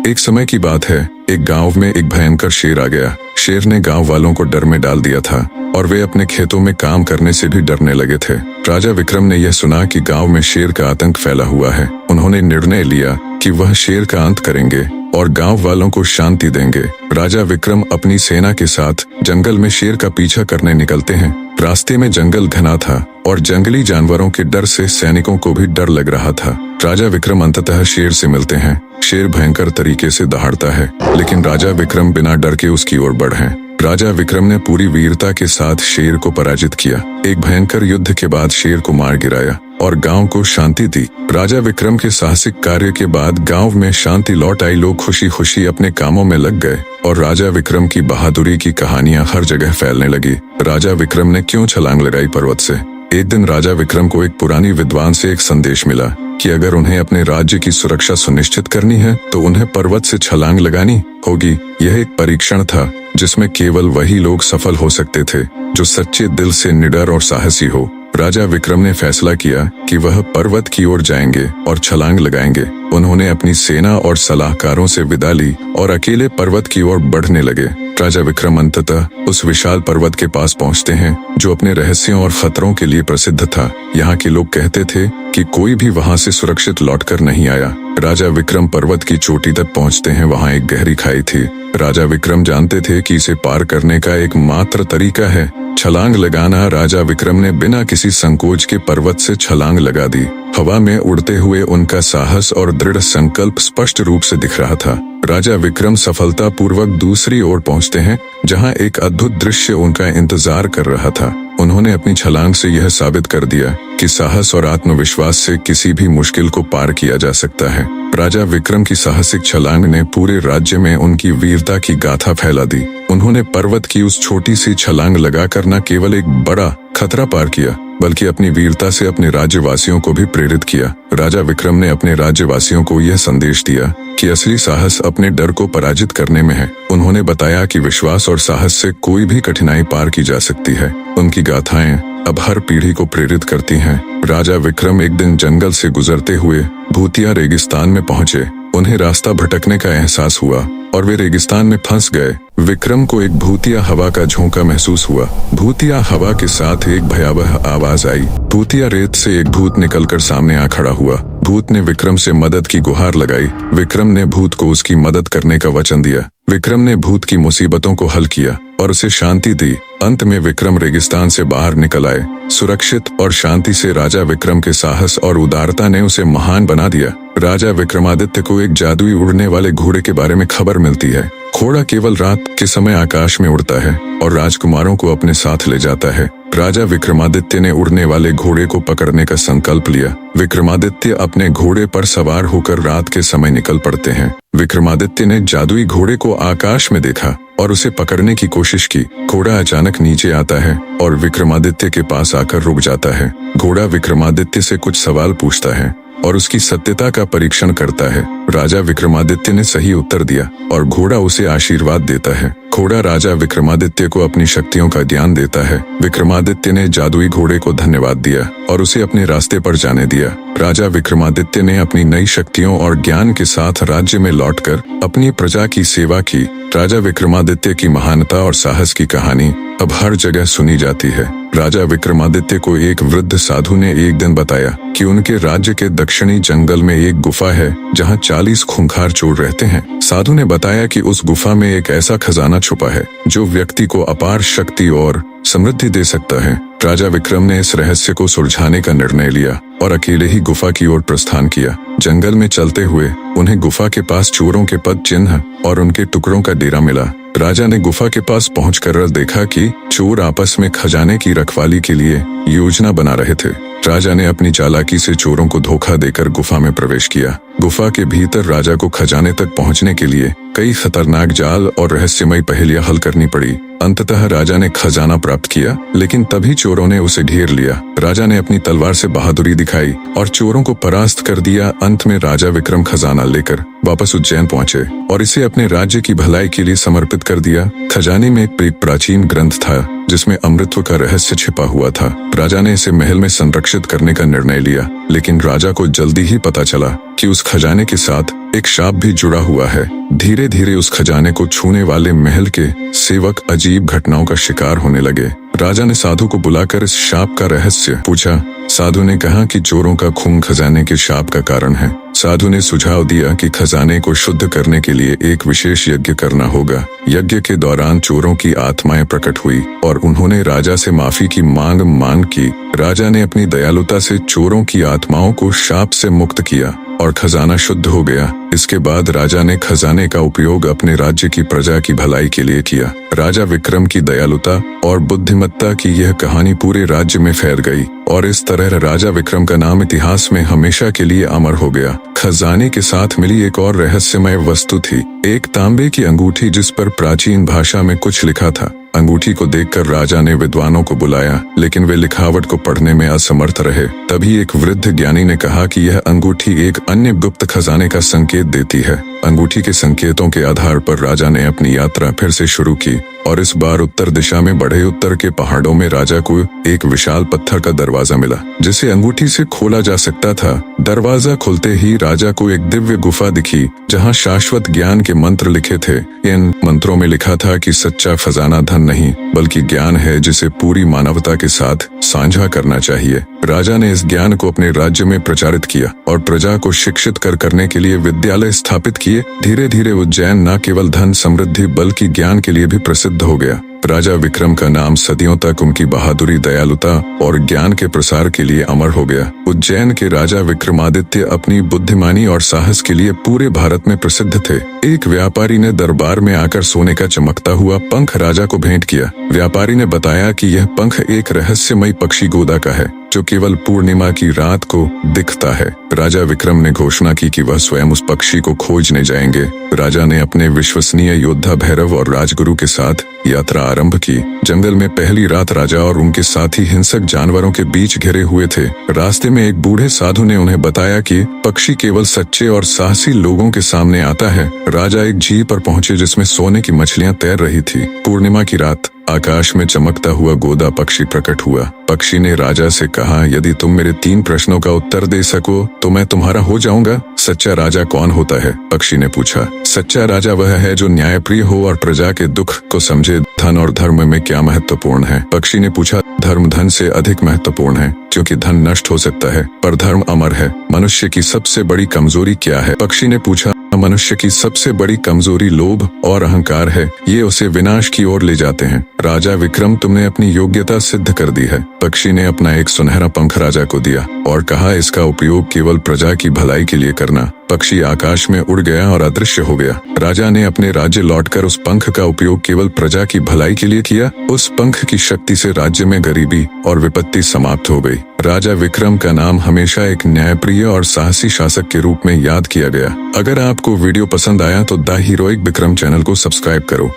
एक समय की बात है, एक गांव में एक भयंकर शेर आ गया। शेर ने गांव वालों को डर में डाल दिया था और वे अपने खेतों में काम करने से भी डरने लगे थे। राजा विक्रम ने यह सुना कि गांव में शेर का आतंक फैला हुआ है। उन्होंने निर्णय लिया कि वह शेर का अंत करेंगे और गांव वालों को शांति देंगे। राजा विक्रम अपनी सेना के साथ जंगल में शेर का पीछा करने निकलते हैं। रास्ते में जंगल घना था और जंगली जानवरों के डर से सैनिकों को भी डर लग रहा था। राजा विक्रम अंततः शेर से मिलते हैं। शेर भयंकर तरीके से दहाड़ता है, लेकिन राजा विक्रम बिना डर के उसकी ओर बढ़े। राजा विक्रम ने पूरी वीरता के साथ शेर को पराजित किया। एक भयंकर युद्ध के बाद शेर को मार गिराया और गांव को शांति दी। राजा विक्रम के साहसिक कार्य के बाद गांव में शांति लौट आई। लोग खुशी खुशी अपने कामों में लग गए और राजा विक्रम की बहादुरी की कहानियां हर जगह फैलने लगी। राजा विक्रम ने क्यों छलांग लगाई पर्वत से? एक दिन राजा विक्रम को एक पुरानी विद्वान से एक संदेश मिला कि अगर उन्हें अपने राज्य की सुरक्षा सुनिश्चित करनी है तो उन्हें पर्वत से छलांग लगानी होगी। यह एक परीक्षण था जिसमें केवल वही लोग सफल हो सकते थे जो सच्चे दिल से निडर और साहसी हो। राजा विक्रम ने फैसला किया कि वह पर्वत की ओर जाएंगे और छलांग लगाएंगे। उन्होंने अपनी सेना और सलाहकारों से विदा ली और अकेले पर्वत की ओर बढ़ने लगे। राजा विक्रम अंततः उस विशाल पर्वत के पास पहुंचते हैं जो अपने रहस्यों और खतरों के लिए प्रसिद्ध था। यहाँ के लोग कहते थे कि कोई भी वहां से सुरक्षित लौटकर नहीं आया। राजा विक्रम पर्वत की चोटी तक पहुंचते हैं। वहां एक गहरी खाई थी। राजा विक्रम जानते थे कि इसे पार करने का एकमात्र तरीका है छलांग लगाना। राजा विक्रम ने बिना किसी संकोच के पर्वत से छलांग लगा दी। हवा में उड़ते हुए उनका साहस और दृढ़ संकल्प स्पष्ट रूप से दिख रहा था। राजा विक्रम सफलतापूर्वक दूसरी ओर पहुंचते हैं जहां एक अद्भुत दृश्य उनका इंतजार कर रहा था। उन्होंने अपनी छलांग से यह साबित कर दिया कि साहस और आत्मविश्वास से किसी भी मुश्किल को पार किया जा सकता है। राजा विक्रम की साहसिक छलांग ने पूरे राज्य में उनकी वीरता की गाथा फैला दी। उन्होंने पर्वत की उस छोटी सी छलांग लगाकर न केवल एक बड़ा खतरा पार किया बल्कि अपनी वीरता से अपने राज्यवासियों को भी प्रेरित किया। राजा विक्रम ने अपने राज्यवासियों को यह संदेश दिया कि असली साहस अपने डर को पराजित करने में है। उन्होंने बताया कि विश्वास और साहस से कोई भी कठिनाई पार की जा सकती है। उनकी गाथाएं अब हर पीढ़ी को प्रेरित करती हैं। राजा विक्रम एक दिन जंगल से गुजरते हुए भूतिया रेगिस्तान में पहुंचे। उन्हें रास्ता भटकने का एहसास हुआ और वे रेगिस्तान में फंस गए। विक्रम को एक भूतिया हवा का झोंका महसूस हुआ। भूतिया हवा के साथ एक भयावह आवाज आई। भूतिया रेत से एक भूत निकलकर सामने आ खड़ा हुआ। भूत ने विक्रम से मदद की गुहार लगाई। विक्रम ने भूत को उसकी मदद करने का वचन दिया। विक्रम ने भूत की मुसीबतों को हल किया और उसे शांति दी। अंत में विक्रम रेगिस्तान से बाहर निकल आए। सुरक्षित और शांति से राजा विक्रम के साहस और उदारता ने उसे महान बना दिया। राजा विक्रमादित्य को एक जादुई उड़ने वाले घोड़े के बारे में खबर मिलती है। घोड़ा केवल रात के समय आकाश में उड़ता है और राजकुमारों को अपने साथ ले जाता है। राजा विक्रमादित्य ने उड़ने वाले घोड़े को पकड़ने का संकल्प लिया। विक्रमादित्य अपने घोड़े पर सवार होकर रात के समय निकल पड़ते हैं। विक्रमादित्य ने जादुई घोड़े को आकाश में देखा और उसे पकड़ने की कोशिश की। घोड़ा अचानक नीचे आता है और विक्रमादित्य के पास आकर रुक जाता है। घोड़ा विक्रमादित्य से कुछ सवाल पूछता है और उसकी सत्यता का परीक्षण करता है। राजा विक्रमादित्य ने सही उत्तर दिया और घोड़ा उसे आशीर्वाद देता है। घोड़ा राजा विक्रमादित्य को अपनी शक्तियों का ज्ञान देता है। विक्रमादित्य ने जादुई घोड़े को धन्यवाद दिया और उसे अपने रास्ते पर जाने दिया। राजा विक्रमादित्य ने अपनी नई शक्तियों और ज्ञान के साथ राज्य में लौटकर अपनी प्रजा की सेवा की। राजा विक्रमादित्य की महानता और साहस की कहानी अब हर जगह सुनी जाती है। राजा विक्रमादित्य को एक वृद्ध साधु ने एक दिन बताया कि उनके राज्य के दक्षिणी जंगल में एक गुफा है जहां 40 खूंखार चोर रहते हैं। साधु ने बताया कि उस गुफा में एक ऐसा खजाना छुपा है जो व्यक्ति को अपार शक्ति और समृद्धि दे सकता है। राजा विक्रम ने इस रहस्य को सुलझाने का निर्णय लिया और अकेले ही गुफा की ओर प्रस्थान किया। जंगल में चलते हुए उन्हें गुफा के पास चोरों के पद चिन्ह और उनके टुकड़ों का डेरा मिला। राजा ने गुफा के पास पहुंचकर देखा कि चोर आपस में खजाने की रखवाली के लिए योजना बना रहे थे। राजा ने अपनी चालाकी से चोरों को धोखा देकर गुफा में प्रवेश किया। गुफा के भीतर राजा को खजाने तक पहुंचने के लिए कई खतरनाक जाल और रहस्यमयी पहेलियां हल करनी पड़ी। अंततः राजा ने खजाना प्राप्त किया, लेकिन तभी चोरों ने उसे घेर लिया। राजा ने अपनी तलवार से बहादुरी दिखाई और चोरों को परास्त कर दिया। अंत में राजा विक्रम खजाना लेकर वापस उज्जैन पहुंचे और इसे अपने राज्य की भलाई के लिए समर्पित कर दिया। खजाने में एक प्राचीन ग्रंथ था जिसमें अमृतत्व का रहस्य छिपा हुआ था। राजा ने इसे महल में संरक्षित करने का निर्णय लिया, लेकिन राजा को जल्दी ही पता चला कि उस खजाने के साथ एक शाप भी जुड़ा हुआ है। धीरे धीरे उस खजाने को छूने वाले महल के सेवक अजीब घटनाओं का शिकार होने लगे। राजा ने साधु को बुलाकर इस शाप का रहस्य पूछा। साधु ने कहा कि चोरों का खून खजाने के शाप का कारण है। साधु ने सुझाव दिया कि खजाने को शुद्ध करने के लिए एक विशेष यज्ञ करना होगा। यज्ञ के दौरान चोरों की आत्माएं प्रकट हुई और उन्होंने राजा से माफी की मांग की। राजा ने अपनी दयालुता से चोरों की आत्माओं को शाप से मुक्त किया और खजाना शुद्ध हो गया। इसके बाद राजा ने खजाने का उपयोग अपने राज्य की प्रजा की भलाई के लिए किया। राजा विक्रम की दयालुता और बुद्धिमत्ता की यह कहानी पूरे राज्य में फैल गई और इस तरह राजा विक्रम का नाम इतिहास में हमेशा के लिए अमर हो गया। खजाने के साथ मिली एक और रहस्यमय वस्तु थी, एक तांबे की अंगूठी जिस पर प्राचीन भाषा में कुछ लिखा था। अंगूठी को देखकर राजा ने विद्वानों को बुलाया, लेकिन वे लिखावट को पढ़ने में असमर्थ रहे। तभी एक वृद्ध ज्ञानी ने कहा कि यह अंगूठी एक अन्य गुप्त खजाने का संकेत देती है। अंगूठी के संकेतों के आधार पर राजा ने अपनी यात्रा फिर से शुरू की और इस बार उत्तर दिशा में बढ़े। उत्तर के पहाड़ों में राजा को एक विशाल पत्थर का दरवाजा मिला जिसे अंगूठी से खोला जा सकता था। दरवाजा खुलते ही राजा को एक दिव्य गुफा दिखी जहां शाश्वत ज्ञान के मंत्र लिखे थे। इन मंत्रों में लिखा था कि सच्चा खजाना धन नहीं बल्कि ज्ञान है जिसे पूरी मानवता के साथ साझा करना चाहिए। राजा ने इस ज्ञान को अपने राज्य में प्रचारित किया और प्रजा को शिक्षित करने के लिए विद्यालय स्थापित किए। धीरे धीरे उज्जैन न केवल धन समृद्धि बल्कि ज्ञान के लिए भी प्रसिद्ध हो गया। राजा विक्रम का नाम सदियों तक उनकी बहादुरी, दयालुता और ज्ञान के प्रसार के लिए अमर हो गया। उज्जैन के राजा विक्रमादित्य अपनी बुद्धिमानी और साहस के लिए पूरे भारत में प्रसिद्ध थे। एक व्यापारी ने दरबार में आकर सोने का चमकता हुआ पंख राजा को भेंट किया। व्यापारी ने बताया कि यह पंख एक रहस्यमय पक्षी गोदा का है जो केवल पूर्णिमा की रात को दिखता है। राजा विक्रम ने घोषणा की कि वह स्वयं उस पक्षी को खोजने जाएंगे। राजा ने अपने विश्वसनीय योद्धा भैरव और राजगुरु के साथ यात्रा आरंभ की। जंगल में पहली रात राजा और उनके साथी हिंसक जानवरों के बीच घिरे हुए थे। रास्ते में एक बूढ़े साधु ने उन्हें बताया कि पक्षी केवल सच्चे और साहसी लोगों के सामने आता है। राजा एक झील पर पहुंचे जिसमें सोने की मछलियां तैर रही थी। पूर्णिमा की रात आकाश में चमकता हुआ गोदा पक्षी प्रकट हुआ। पक्षी ने राजा से कहा, यदि तुम मेरे 3 प्रश्नों का उत्तर दे सको तो मैं तुम्हारा हो जाऊंगा। सच्चा राजा कौन होता है? पक्षी ने पूछा। सच्चा राजा वह है जो न्यायप्रिय हो और प्रजा के दुख को समझे। धन और धर्म में क्या महत्वपूर्ण है? पक्षी ने पूछा। धर्म धन से अधिक महत्वपूर्ण है क्योंकि धन नष्ट हो सकता है पर धर्म अमर है। मनुष्य की सबसे बड़ी कमजोरी क्या है? पक्षी ने पूछा। मनुष्य की सबसे बड़ी कमजोरी लोभ और अहंकार है, ये उसे विनाश की ओर ले जाते हैं। राजा विक्रम, तुमने अपनी योग्यता सिद्ध कर दी है। पक्षी ने अपना एक सुनहरा पंख राजा को दिया और कहा, इसका उपयोग केवल प्रजा की भलाई के लिए करना। पक्षी आकाश में उड़ गया और अदृश्य हो गया। राजा ने अपने राज्य लौटकर उस पंख का उपयोग केवल प्रजा की भलाई के लिए किया। उस पंख की शक्ति से राज्य में गरीबी और विपत्ति समाप्त हो गई। राजा विक्रम का नाम हमेशा एक न्यायप्रिय और साहसी शासक के रूप में याद किया गया। अगर आपको वीडियो पसंद आया तो द हीरोइक विक्रम चैनल को सब्सक्राइब करो।